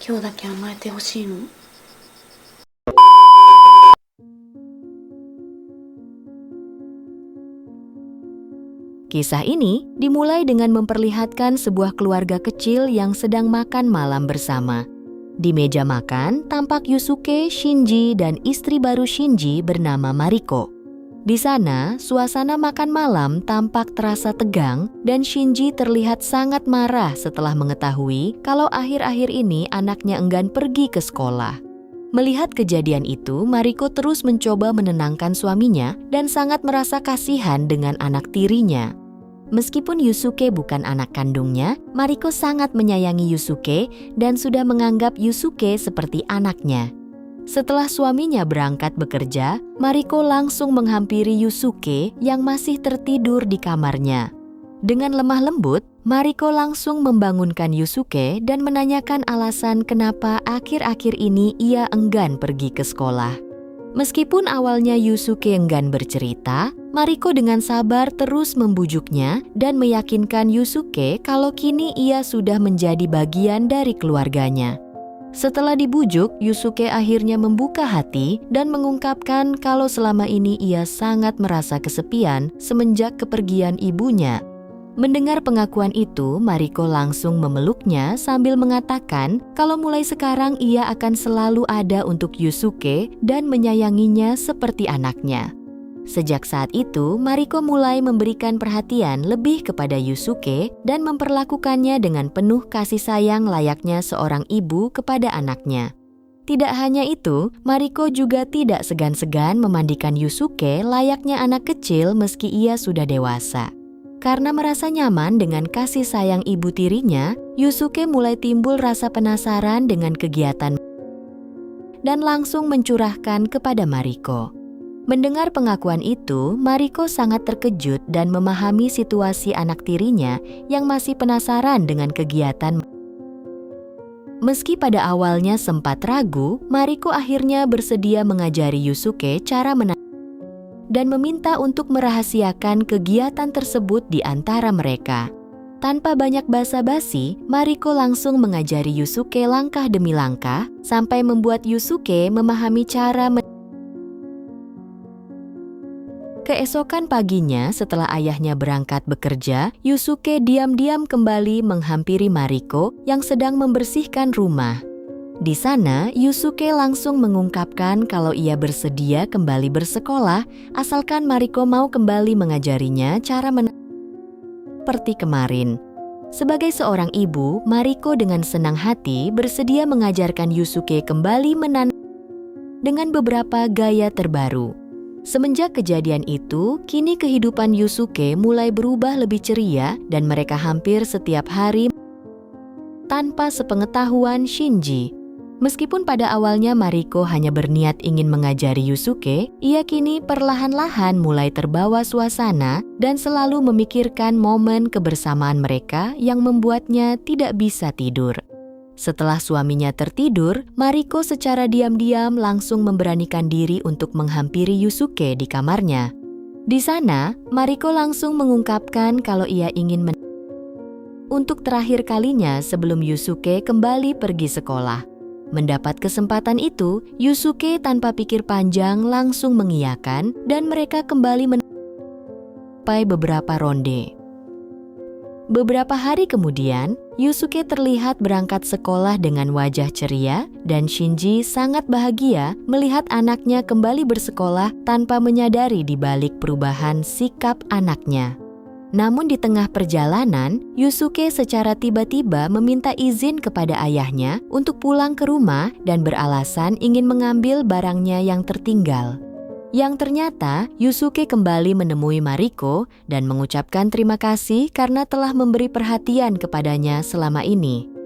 今日だけ甘えてほしいの。 Kisah ini dimulai dengan memperlihatkan sebuah keluarga kecil yang sedang makan malam bersama. Di meja makan tampak Yusuke, Shinji, dan istri baru Shinji bernama Mariko. Di sana, suasana makan malam tampak terasa tegang dan Shinji terlihat sangat marah setelah mengetahui kalau akhir-akhir ini anaknya enggan pergi ke sekolah. Melihat kejadian itu, Mariko terus mencoba menenangkan suaminya dan sangat merasa kasihan dengan anak tirinya. Meskipun Yusuke bukan anak kandungnya, Mariko sangat menyayangi Yusuke dan sudah menganggap Yusuke seperti anaknya. Setelah suaminya berangkat bekerja, Mariko langsung menghampiri Yusuke yang masih tertidur di kamarnya. Dengan lemah lembut, Mariko langsung membangunkan Yusuke dan menanyakan alasan kenapa akhir-akhir ini ia enggan pergi ke sekolah. Meskipun awalnya Yusuke enggan bercerita, Mariko dengan sabar terus membujuknya dan meyakinkan Yusuke kalau kini ia sudah menjadi bagian dari keluarganya. Setelah dibujuk, Yusuke akhirnya membuka hati dan mengungkapkan kalau selama ini ia sangat merasa kesepian semenjak kepergian ibunya. Mendengar pengakuan itu, Mariko langsung memeluknya sambil mengatakan kalau mulai sekarang ia akan selalu ada untuk Yusuke dan menyayanginya seperti anaknya. Sejak saat itu, Mariko mulai memberikan perhatian lebih kepada Yusuke dan memperlakukannya dengan penuh kasih sayang layaknya seorang ibu kepada anaknya. Tidak hanya itu, Mariko juga tidak segan-segan memandikan Yusuke layaknya anak kecil meski ia sudah dewasa. Karena merasa nyaman dengan kasih sayang ibu tirinya, Yusuke mulai timbul rasa penasaran dengan kegiatan dan langsung mencurahkan kepada Mariko. Mendengar pengakuan itu, Mariko sangat terkejut dan memahami situasi anak tirinya yang masih penasaran dengan kegiatan. Meski pada awalnya sempat ragu, Mariko akhirnya bersedia mengajari Yusuke cara dan meminta untuk merahasiakan kegiatan tersebut di antara mereka. Tanpa banyak basa-basi, Mariko langsung mengajari Yusuke langkah demi langkah sampai membuat Yusuke memahami cara Keesokan paginya setelah ayahnya berangkat bekerja, Yusuke diam-diam kembali menghampiri Mariko yang sedang membersihkan rumah. Di sana, Yusuke langsung mengungkapkan kalau ia bersedia kembali bersekolah asalkan Mariko mau kembali mengajarinya cara seperti kemarin. Sebagai seorang ibu, Mariko dengan senang hati bersedia mengajarkan Yusuke kembali dengan beberapa gaya terbaru. Semenjak kejadian itu, kini kehidupan Yusuke mulai berubah lebih ceria dan mereka hampir setiap hari tanpa sepengetahuan Shinji. Meskipun pada awalnya Mariko hanya berniat ingin mengajari Yusuke, ia kini perlahan-lahan mulai terbawa suasana dan selalu memikirkan momen kebersamaan mereka yang membuatnya tidak bisa tidur. Setelah suaminya tertidur, Mariko secara diam-diam langsung memberanikan diri untuk menghampiri Yusuke di kamarnya. Di sana, Mariko langsung mengungkapkan kalau ia ingin untuk terakhir kalinya sebelum Yusuke kembali pergi sekolah. Mendapat kesempatan itu, Yusuke tanpa pikir panjang langsung mengiyakan dan mereka kembali sampai beberapa ronde. Beberapa hari kemudian, Yusuke terlihat berangkat sekolah dengan wajah ceria dan Shinji sangat bahagia melihat anaknya kembali bersekolah tanpa menyadari di balik perubahan sikap anaknya. Namun di tengah perjalanan, Yusuke secara tiba-tiba meminta izin kepada ayahnya untuk pulang ke rumah dan beralasan ingin mengambil barangnya yang tertinggal. Yang ternyata, Yusuke kembali menemui Mariko dan mengucapkan terima kasih karena telah memberi perhatian kepadanya selama ini.